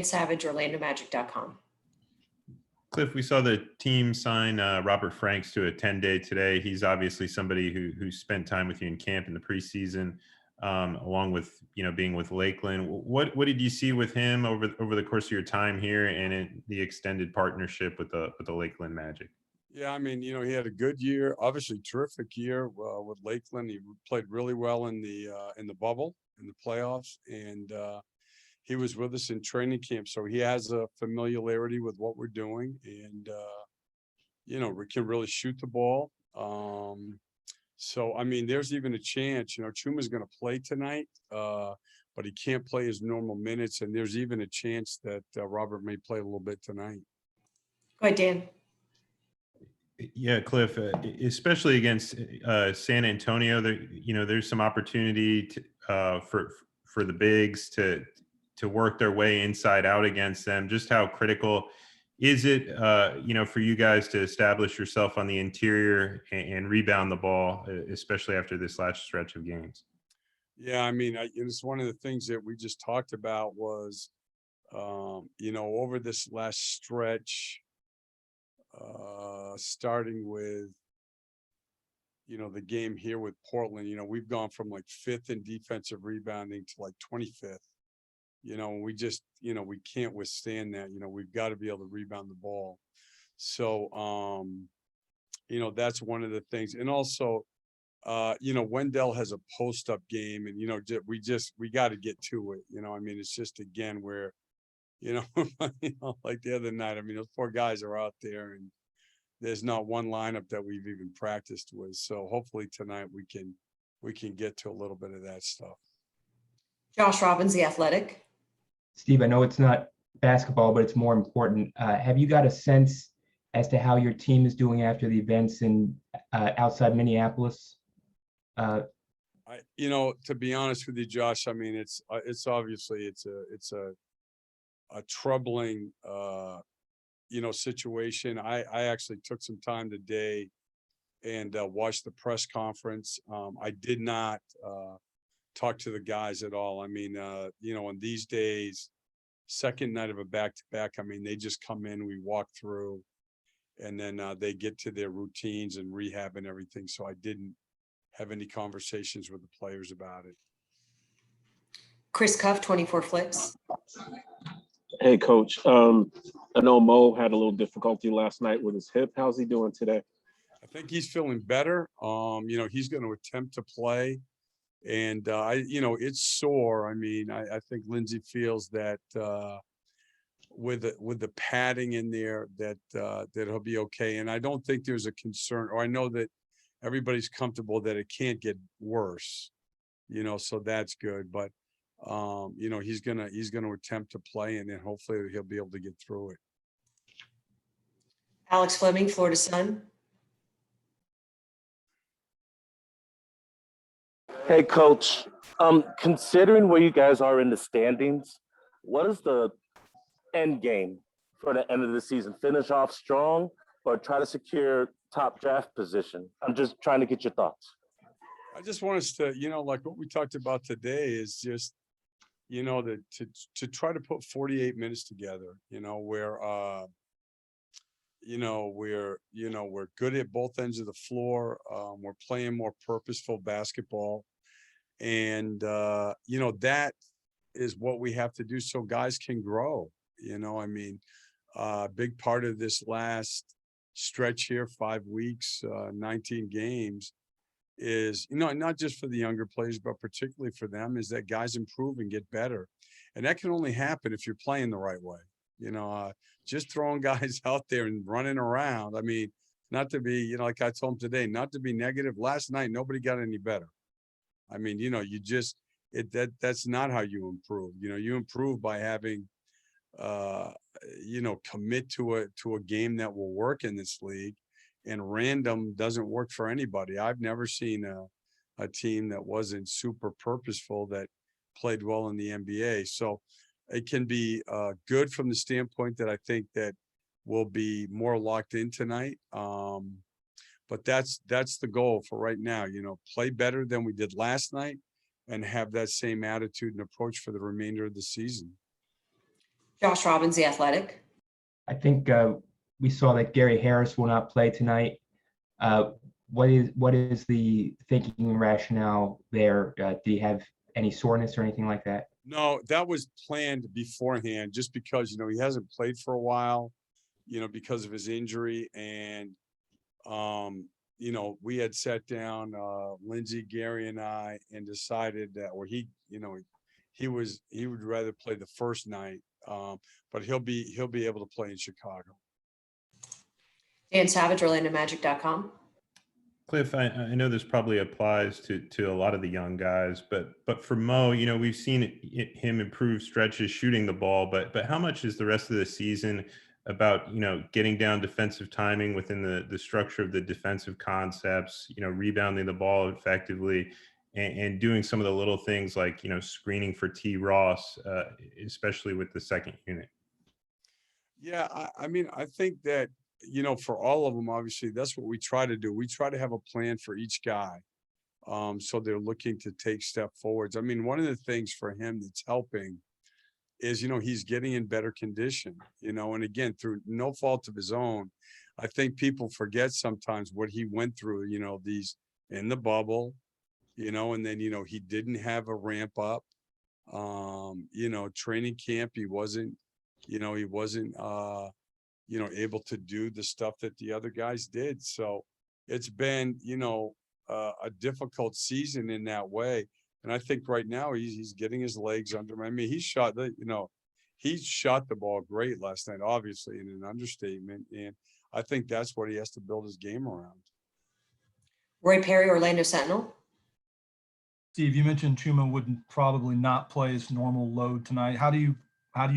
Savage, OrlandoMagic.com. Cliff, we saw the team sign Robert Franks to a 10-day today. He's obviously somebody who spent time with you in camp in the preseason, along with being with Lakeland. What did you see with him over the course of your time here and in the extended partnership with the Lakeland Magic? Yeah, I mean, he had a good year, obviously terrific year with Lakeland. He played really well in the bubble, in the playoffs, and he was with us in training camp, so he has a familiarity with what we're doing, and we can really shoot the ball. So I mean, there's even a chance, Chuma's going to play tonight, but he can't play his normal minutes, and there's even a chance that Robert may play a little bit tonight. Go ahead, Dan. Yeah, Cliff, especially against San Antonio, there's some opportunity for the bigs to work their way inside out against them. Just how critical is it, for you guys to establish yourself on the interior and rebound the ball, especially after this last stretch of games? Yeah, I mean, it's one of the things that we just talked about was, over this last stretch, starting with, the game here with Portland, we've gone from like 5th in defensive rebounding to like 25th. We just, we can't withstand that. We've got to be able to rebound the ball. So, that's one of the things. And also, Wendell has a post-up game, and, we got to get to it. I mean, it's just, again, where, like the other night, I mean, those poor guys are out there, and there's not one lineup that we've even practiced with. So hopefully tonight we can get to a little bit of that stuff. Josh Robbins, The Athletic. Steve, I know it's not basketball, but it's more important. Have you got a sense as to how your team is doing after the events in outside Minneapolis? To be honest with you, Josh, I mean, it's obviously it's a troubling situation. I actually took some time today and watched the press conference. I did not talk to the guys at all. I mean, in these days, second night of a back-to-back, I mean, they just come in, we walk through, and then they get to their routines and rehab and everything. So I didn't have any conversations with the players about it. Chris Cuff, 24 Flicks. Hey, Coach. I know Mo had a little difficulty last night with his hip. How's he doing today? I think he's feeling better. He's going to attempt to play. And, it's sore. I mean, I think Lindsay feels that with the padding in there that he'll be okay. And I don't think there's a concern, or I know that everybody's comfortable that it can't get worse, so that's good. But, he's going to attempt to play, and then hopefully he'll be able to get through it. Alex Fleming, Florida Sun. Hey, Coach. Considering where you guys are in the standings, what is the end game for the end of the season? Finish off strong or try to secure top draft position? I'm just trying to get your thoughts. I just want us to, like what we talked about today is just, to try to put 48 minutes together, where, we're good at both ends of the floor. We're playing more purposeful basketball. And, that is what we have to do so guys can grow. I mean, a big part of this last stretch here, 5 weeks, 19 games, is, not just for the younger players, but particularly for them, is that guys improve and get better. And that can only happen if you're playing the right way. Just throwing guys out there and running around. I mean, not to be, like I told them today, not to be negative. Last night, nobody got any better. I mean, that's not how you improve. You improve by having, commit to a game that will work in this league. And random doesn't work for anybody. I've never seen a team that wasn't super purposeful that played well in the NBA. So it can be good from the standpoint that I think that we'll be more locked in tonight. But that's the goal for right now, play better than we did last night and have that same attitude and approach for the remainder of the season. Josh Robbins, The Athletic. I think we saw that Gary Harris will not play tonight. What is the thinking and rationale there? Do you have any soreness or anything like that? No, that was planned beforehand, just because, he hasn't played for a while, because of his injury. And, we had sat down, Lindsey, Gary and I, and decided that, or he would rather play the first night. But he'll be able to play in Chicago. Dan Savage, OrlandoMagic.com. Cliff, I know this probably applies to a lot of the young guys, but for Mo, we've seen him improve stretches shooting the ball, but how much is the rest of the season about, getting down defensive timing within the structure of the defensive concepts, rebounding the ball effectively and doing some of the little things like, screening for T. Ross, especially with the second unit? Yeah, I mean, I think that, for all of them, obviously, that's what we try to do. We try to have a plan for each guy. So they're looking to take step forwards. I mean, one of the things for him that's helping is, he's getting in better condition, and again, through no fault of his own. I think people forget sometimes what he went through, these in the bubble, and then, he didn't have a ramp up. Training camp, he wasn't able to do the stuff that the other guys did. So it's been, a difficult season in that way. And I think right now he's getting his legs under him. I mean, he shot the ball great last night, obviously, in an understatement. And I think that's what he has to build his game around. Roy Perry, Orlando Sentinel. Steve, you mentioned Chuma would probably not play his normal load tonight. How do you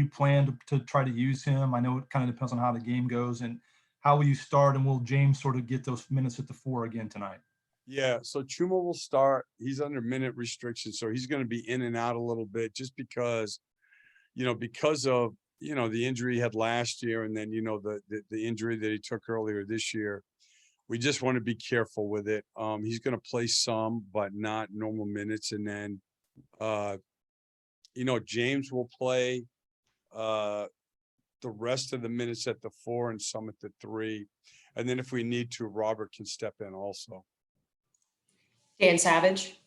plan to try to use him? I know it kind of depends on how the game goes, and how will you start, and will James sort of get those minutes at the 4 again tonight? Yeah, so Chuma will start. He's under minute restriction, so he's going to be in and out a little bit, just because of the injury he had last year, and then the injury that he took earlier this year. We just want to be careful with it. He's going to play some, but not normal minutes, and then James will play the rest of the minutes at the 4 and some at the 3, and then if we need to, Robert can step in also. Dan Savage.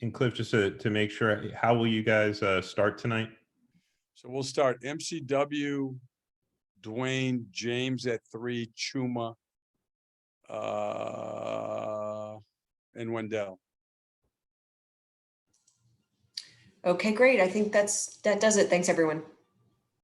And Cliff, just to make sure, how will you guys start tonight? So we'll start MCW, Dwayne, James at 3, Chuma, and Wendell. Okay, great. I think that does it. Thanks, everyone.